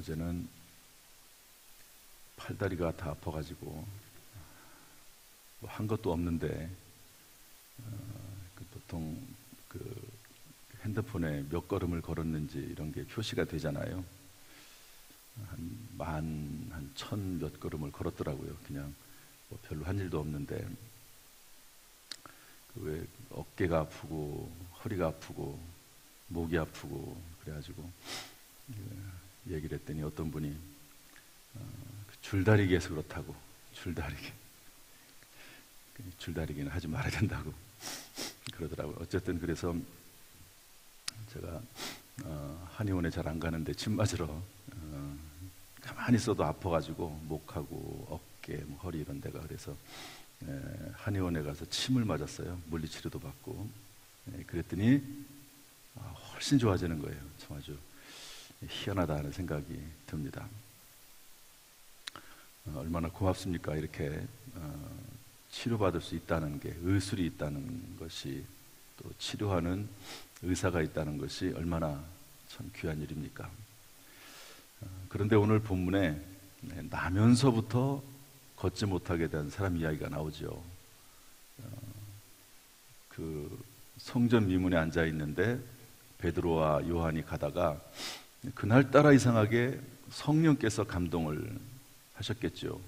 어제는 팔다리가 다 아파가지고 한 것도 없는데 보통 핸드폰에 몇 걸음을 걸었는지 이런 게 표시가 되잖아요. 한 1000 몇 걸음을 걸었더라고요. 그냥 별로 한 일도 없는데 왜 어깨가 아프고 허리가 아프고 목이 아프고 그래가지고 얘기를 했더니 어떤 분이 줄다리기해서 그렇다고. 줄다리기는 하지 말아야 된다고 그러더라고요. 어쨌든 그래서 제가 한의원에 잘 안 가는데 침 맞으러 가만히 있어도 아파가지고 목하고 어깨, 허리 이런 데가. 그래서 한의원에 가서 침을 맞았어요. 물리치료도 받고. 그랬더니 훨씬 좋아지는 거예요. 참 아주 희한하다 하는 생각이 듭니다. 얼마나 고맙습니까? 이렇게 치료받을 수 있다는 게, 의술이 있다는 것이, 또 치료하는 의사가 있다는 것이 얼마나 참 귀한 일입니까? 그런데 오늘 본문에 나면서부터 걷지 못하게 된 사람 이야기가 나오죠. 성전 미문에 앉아 있는데 베드로와 요한이 가다가 그날따라 이상하게 성령께서 감동을 하셨겠죠.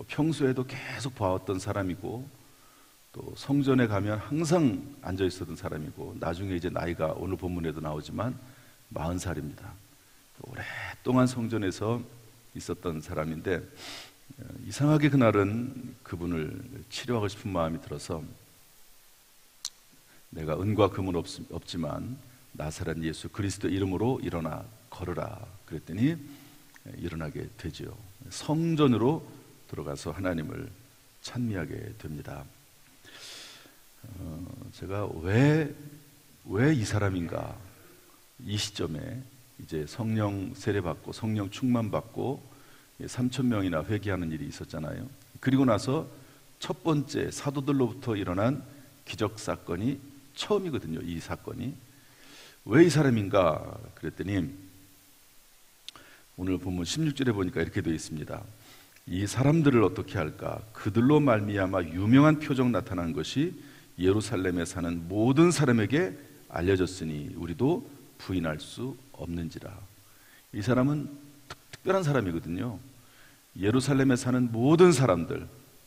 평소에도 계속 봐왔던 사람이고, 또 성전에 가면 항상 앉아 있었던 사람이고, 나중에 이제 나이가 오늘 본문에도 나오지만 40살입니다. 오랫동안 성전에서 있었던 사람인데 이상하게 그날은 그분을 치료하고 싶은 마음이 들어서 내가 은과 금은 없지만 나사렛 예수 그리스도 이름으로 일어나 걸으라 그랬더니 일어나게 되지요. 성전으로 들어가서 하나님을 찬미하게 됩니다. 제가 왜 이 사람인가, 이 시점에 이제 성령 세례받고 성령 충만받고 3,000명이나 회개하는 일이 있었잖아요. 그리고 나서 첫 번째 사도들로부터 일어난 기적사건이 처음이거든요. 이 사건이. 왜 이 사람인가 그랬더니 오늘 본문 16절에 보니까 이렇게 되어 있습니다. 이 사람들을 어떻게 할까? 그들로 말미암아 유명한 표적 나타난 것이 예루살렘에 사는 모든 사람에게 알려졌으니 우리도 부인할 수 없는지라. 이 사람은 특별한 사람이거든요. 예루살렘에 사는 모든 사람들,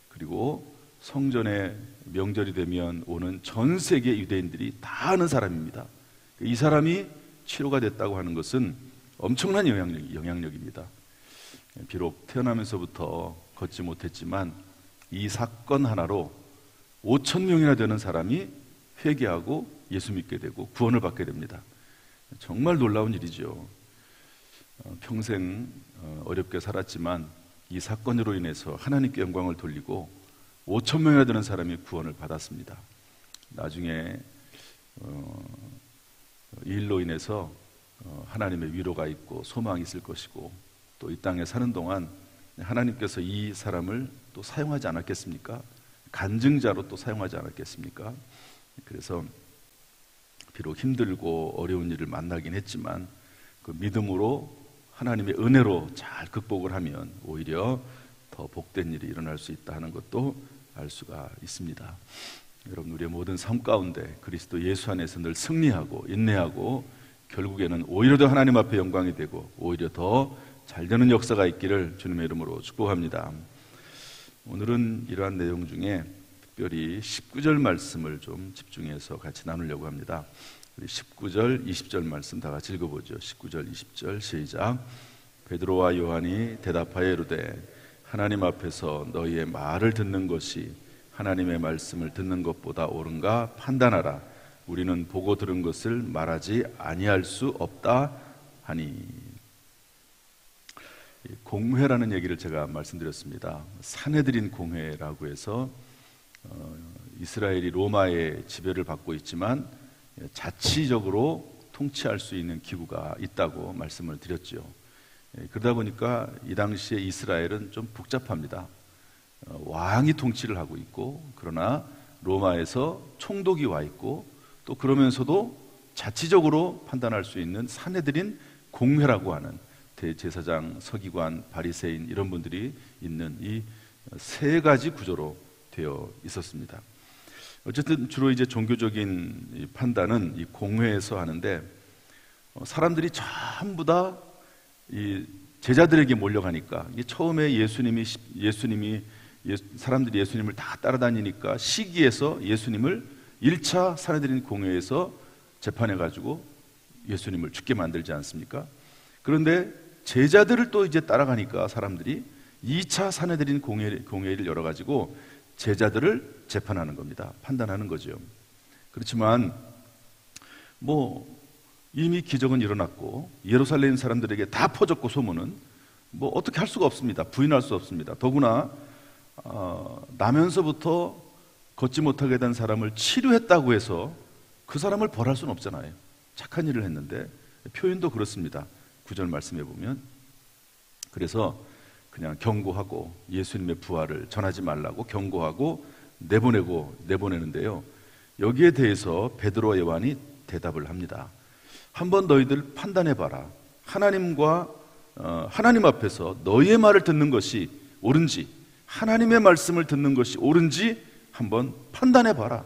그리고 성전에 명절이 되면 오는 전 세계 유대인들이 다 아는 사람입니다. 이 사람이 치료가 됐다고 하는 것은 엄청난 영향력입니다. 비록 태어나면서부터 걷지 못했지만 이 사건 하나로 5,000명이나 되는 사람이 회개하고 예수 믿게 되고 구원을 받게 됩니다. 정말 놀라운 일이죠. 평생 어렵게 살았지만 이 사건으로 인해서 하나님께 영광을 돌리고 5,000명이나 되는 사람이 구원을 받았습니다. 나중에 이 일로 인해서 하나님의 위로가 있고 소망이 있을 것이고, 또 이 땅에 사는 동안 하나님께서 이 사람을 또 사용하지 않았겠습니까? 간증자로 또 사용하지 않았겠습니까? 그래서 비록 힘들고 어려운 일을 만나긴 했지만 그 믿음으로 하나님의 은혜로 잘 극복을 하면 오히려 더 복된 일이 일어날 수 있다 하는 것도 알 수가 있습니다. 여러분, 우리의 모든 삶 가운데 그리스도 예수 안에서 늘 승리하고 인내하고 결국에는 오히려 더 하나님 앞에 영광이 되고 오히려 더 잘되는 역사가 있기를 주님의 이름으로 축복합니다. 오늘은 이러한 내용 중에 특별히 19절 말씀을 좀 집중해서 같이 나누려고 합니다. 우리 19절, 20절 말씀 다 같이 읽어보죠. 19절, 20절 시작. 베드로와 요한이 대답하여 이르되 하나님 앞에서 너희의 말을 듣는 것이 하나님의 말씀을 듣는 것보다 옳은가 판단하라. 우리는 보고 들은 것을 말하지 아니할 수 없다 하니. 공회라는 얘기를 제가 말씀드렸습니다. 산헤드린 공회라고 해서 이스라엘이 로마의 지배를 받고 있지만 자치적으로 통치할 수 있는 기구가 있다고 말씀을 드렸죠. 그러다 보니까 이 당시에 이스라엘은 좀 복잡합니다. 왕이 통치를 하고 있고, 그러나 로마에서 총독이 와 있고, 또 그러면서도 자치적으로 판단할 수 있는 산헤드린 공회라고 하는 대제사장, 서기관, 바리새인 이런 분들이 있는 이 세 가지 구조로 되어 있었습니다. 어쨌든 주로 이제 종교적인 이 판단은 이 공회에서 하는데, 사람들이 전부 다 이 제자들에게 몰려가니까, 이게 처음에 사람들이 예수님을 다 따라다니니까 시기에서 예수님을 1차 산헤드린 공회에서 재판해 가지고 예수님을 죽게 만들지 않습니까? 그런데 제자들을 또 이제 따라가니까 사람들이 2차 산헤드린 공회를 열어 가지고 제자들을 재판하는 겁니다. 판단하는 거죠. 그렇지만 뭐 이미 기적은 일어났고 예루살렘 사람들에게 다 퍼졌고 소문은 뭐 어떻게 할 수가 없습니다. 부인할 수 없습니다. 더구나 나면서부터 걷지 못하게 된 사람을 치료했다고 해서 그 사람을 벌할 수는 없잖아요. 착한 일을 했는데. 표현도 그렇습니다. 9절 말씀해 보면, 그래서 그냥 경고하고 예수님의 부활을 전하지 말라고 경고하고 내보내는데요, 여기에 대해서 베드로와 요한이 대답을 합니다. 한번 너희들 판단해봐라. 하나님 앞에서 너희의 말을 듣는 것이 옳은지, 하나님의 말씀을 듣는 것이 옳은지 한번 판단해봐라.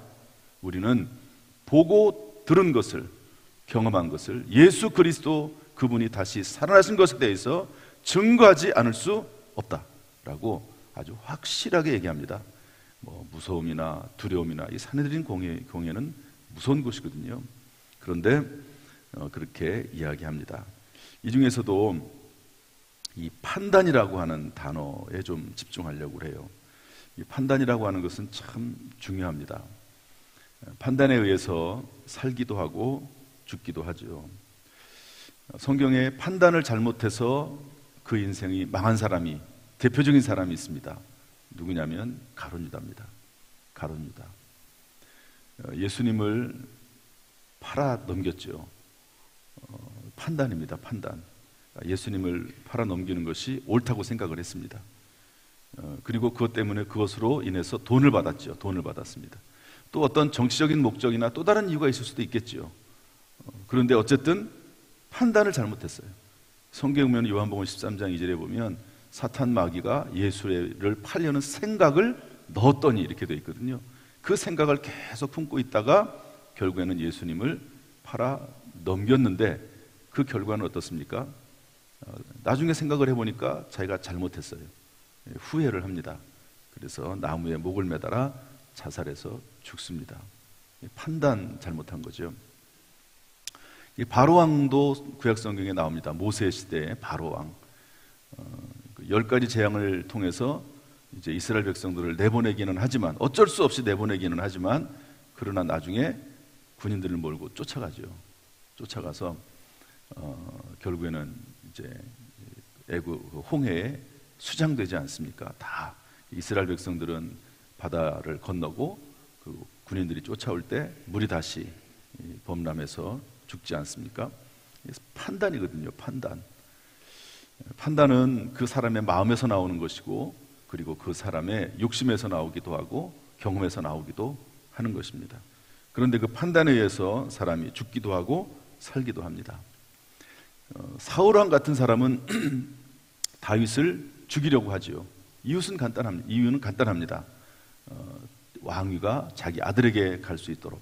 우리는 보고 들은 것을, 경험한 것을, 예수 그리스도 그분이 다시 살아나신 것에 대해서 증거하지 않을 수 없다라고 아주 확실하게 얘기합니다. 뭐 무서움이나 두려움이나 이 산헤드린 공회는 무서운 곳이거든요. 그런데 그렇게 이야기합니다. 이 중에서도 이 판단이라고 하는 단어에 좀 집중하려고 해요. 이 판단이라고 하는 것은 참 중요합니다. 판단에 의해서 살기도 하고 죽기도 하죠. 성경에 판단을 잘못해서 그 인생이 망한 사람이, 대표적인 사람이 있습니다. 누구냐면 가룟유다입니다. 가룟유다. 예수님을 팔아 넘겼죠. 판단입니다. 판단. 예수님을 팔아 넘기는 것이 옳다고 생각을 했습니다. 그리고 그것 때문에 그것으로 인해서 돈을 받았죠. 돈을 받았습니다. 또 어떤 정치적인 목적이나 또 다른 이유가 있을 수도 있겠죠. 그런데 어쨌든 판단을 잘못했어요. 성경에 보면 요한복음 13장 2절에 보면 사탄 마귀가 예수를 팔려는 생각을 넣었더니 이렇게 되어 있거든요. 그 생각을 계속 품고 있다가 결국에는 예수님을 팔아 넘겼는데 그 결과는 어떻습니까? 나중에 생각을 해보니까 자기가 잘못했어요. 후회를 합니다. 그래서 나무에 목을 매달아 자살해서 죽습니다. 판단 잘못한 거죠. 이 바로왕도 구약성경에 나옵니다. 모세 시대의 바로왕. 10가지 재앙을 통해서 이제 이스라엘 백성들을 내보내기는 하지만, 어쩔 수 없이 내보내기는 하지만, 그러나 나중에 군인들을 몰고 쫓아가죠. 쫓아가서 결국에는 이제 홍해에 수장되지 않습니까? 다 이스라엘 백성들은 바다를 건너고 그 군인들이 쫓아올 때 물이 다시 범람해서 죽지 않습니까? 판단이거든요. 판단은 그 사람의 마음에서 나오는 것이고, 그리고 그 사람의 욕심에서 나오기도 하고 경험에서 나오기도 하는 것입니다. 그런데 그 판단에 의해서 사람이 죽기도 하고 살기도 합니다. 사울왕 같은 사람은 다윗을 죽이려고 하지요. 이유는 간단합니다. 왕위가 자기 아들에게 갈 수 있도록,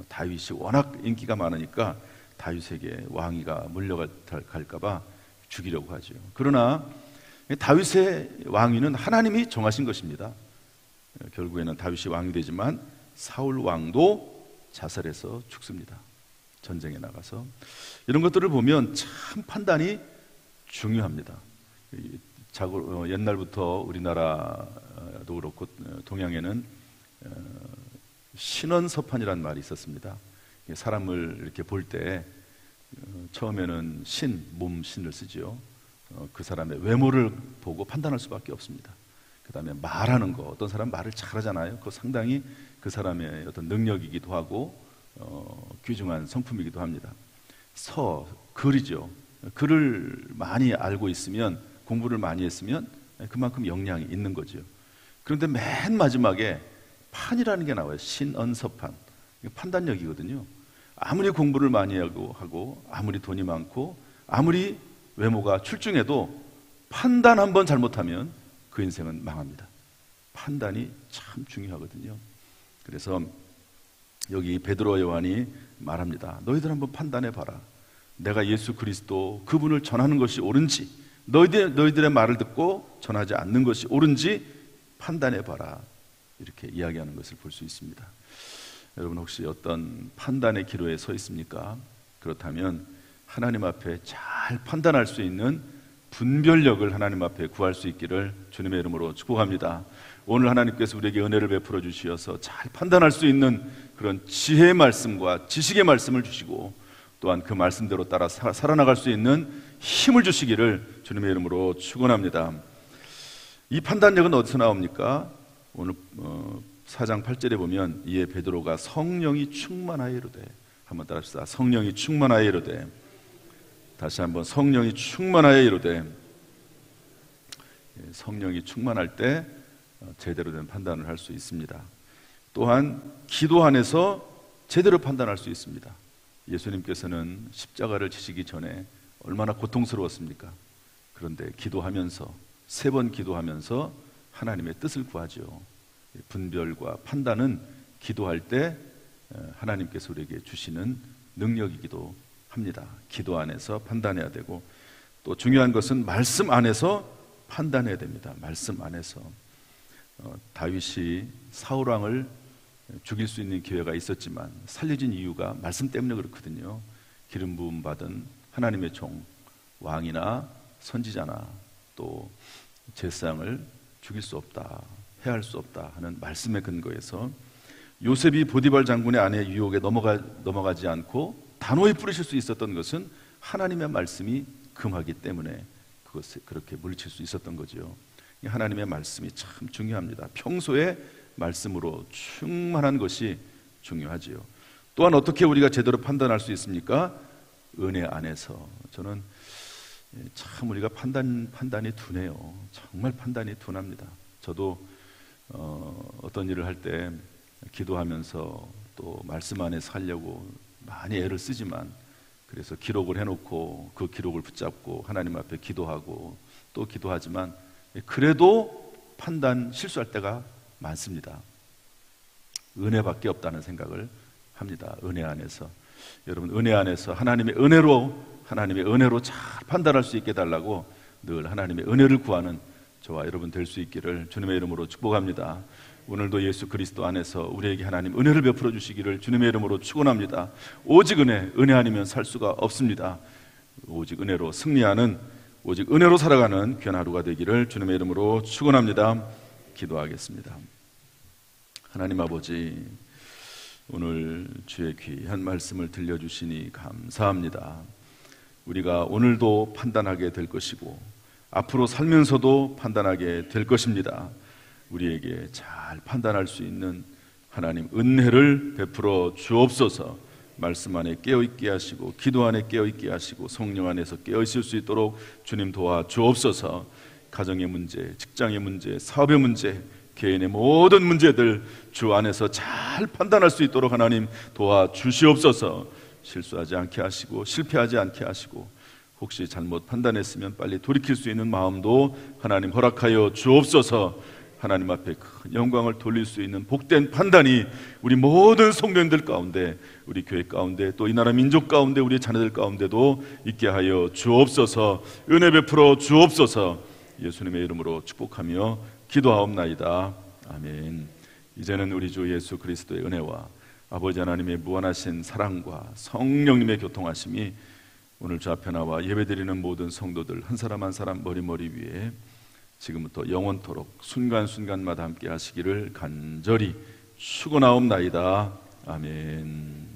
다윗이 워낙 인기가 많으니까 다윗에게 왕위가 물려갈까봐 죽이려고 하죠. 그러나 다윗의 왕위는 하나님이 정하신 것입니다. 결국에는 다윗이 왕이 되지만 사울 왕도 자살해서 죽습니다. 전쟁에 나가서. 이런 것들을 보면 참 판단이 중요합니다. 옛날부터 우리나라도 그렇고 동양에는 신원서판이라는 말이 있었습니다. 사람을 이렇게 볼 때 처음에는 몸신을 쓰지요. 그 사람의 외모를 보고 판단할 수밖에 없습니다. 그 다음에 말하는 거, 어떤 사람 말을 잘하잖아요. 그거 상당히 그 사람의 어떤 능력이기도 하고 귀중한 성품이기도 합니다. 글이죠. 글을 많이 알고 있으면, 공부를 많이 했으면 그만큼 역량이 있는 거죠. 그런데 맨 마지막에 판이라는 게 나와요. 신언서판. 판단력이거든요. 아무리 공부를 많이 하고 아무리 돈이 많고 아무리 외모가 출중해도 판단 한번 잘못하면 그 인생은 망합니다. 판단이 참 중요하거든요. 그래서 여기 베드로와 요한이 말합니다. 너희들 한번 판단해 봐라. 내가 예수 그리스도 그분을 전하는 것이 옳은지, 너희들의 말을 듣고 전하지 않는 것이 옳은지 판단해 봐라. 이렇게 이야기하는 것을 볼 수 있습니다. 여러분 혹시 어떤 판단의 기로에 서 있습니까? 그렇다면 하나님 앞에 잘 판단할 수 있는 분별력을 하나님 앞에 구할 수 있기를 주님의 이름으로 축복합니다. 오늘 하나님께서 우리에게 은혜를 베풀어 주시어서 잘 판단할 수 있는 그런 지혜의 말씀과 지식의 말씀을 주시고 또한 그 말씀대로 따라 살아나갈 수 있는 힘을 주시기를 주님의 이름으로 축원합니다. 이 판단력은 어디서 나옵니까? 오늘 4장 8절에 보면 이에 베드로가 성령이 충만하여 이르되, 한번 따라합시다. 성령이 충만하여 이르되, 다시 한번 성령이 충만하여 이르되. 성령이 충만할 때 제대로 된 판단을 할 수 있습니다. 또한 기도 안에서 제대로 판단할 수 있습니다. 예수님께서는 십자가를 지시기 전에 얼마나 고통스러웠습니까? 그런데 기도하면서 3번 기도하면서 하나님의 뜻을 구하죠. 분별과 판단은 기도할 때 하나님께서 우리에게 주시는 능력이기도 합니다. 기도 안에서 판단해야 되고, 또 중요한 것은 말씀 안에서 판단해야 됩니다. 말씀 안에서. 다윗이 사울 왕을 죽일 수 있는 기회가 있었지만 살려진 이유가 말씀 때문에 그렇거든요. 기름 부음 받은 하나님의 종, 왕이나 선지자나 또 제사장을 죽일 수 없다, 해할 수 없다 하는 말씀의 근거에서 요셉이 보디발 장군의 아내의 유혹에 넘어가지 않고 단호히 뿌리실 수 있었던 것은 하나님의 말씀이 금하기 때문에 그것을 그렇게 물리칠 수 있었던 거죠. 하나님의 말씀이 참 중요합니다. 평소에 말씀으로 충만한 것이 중요하지요. 또한 어떻게 우리가 제대로 판단할 수 있습니까? 은혜 안에서. 저는 참 우리가 판단이 둔해요. 정말 판단이 둔합니다. 저도 어떤 일을 할 때 기도하면서 또 말씀 안에서 하려고 많이 애를 쓰지만, 그래서 기록을 해놓고 그 기록을 붙잡고 하나님 앞에 기도하고 또 기도하지만 그래도 판단 실수할 때가 많습니다. 은혜밖에 없다는 생각을 합니다. 은혜 안에서. 여러분, 은혜 안에서 하나님의 은혜로 잘 판단할 수 있게 달라고 늘 하나님의 은혜를 구하는 저와 여러분 될 수 있기를 주님의 이름으로 축복합니다. 오늘도 예수 그리스도 안에서 우리에게 하나님 은혜를 베풀어 주시기를 주님의 이름으로 축원합니다. 오직 은혜 아니면 살 수가 없습니다. 오직 은혜로 승리하는, 오직 은혜로 살아가는 귀한 하루가 되기를 주님의 이름으로 축원합니다. 기도하겠습니다. 하나님 아버지, 오늘 주의 귀한 말씀을 들려주시니 감사합니다. 우리가 오늘도 판단하게 될 것이고 앞으로 살면서도 판단하게 될 것입니다. 우리에게 잘 판단할 수 있는 하나님 은혜를 베풀어 주옵소서. 말씀 안에 깨어있게 하시고 기도 안에 깨어있게 하시고 성령 안에서 깨어있을 수 있도록 주님 도와 주옵소서. 가정의 문제, 직장의 문제, 사업의 문제, 개인의 모든 문제들 주 안에서 잘 판단할 수 있도록 하나님 도와 주시옵소서. 실수하지 않게 하시고 실패하지 않게 하시고 혹시 잘못 판단했으면 빨리 돌이킬 수 있는 마음도 하나님 허락하여 주옵소서. 하나님 앞에 큰 영광을 돌릴 수 있는 복된 판단이 우리 모든 성도님들 가운데, 우리 교회 가운데, 또 이 나라 민족 가운데, 우리 자녀들 가운데도 있게 하여 주옵소서. 은혜 베풀어 주옵소서. 예수님의 이름으로 축복하며 기도하옵나이다. 아멘. 이제는 우리 주 예수 그리스도의 은혜와 아버지 하나님의 무한하신 사랑과 성령님의 교통하심이 오늘 주 앞에 나와 예배드리는 모든 성도들 한 사람 한 사람 머리 위에 지금부터 영원토록 순간순간마다 함께 하시기를 간절히 축원하옵나이다. 아멘.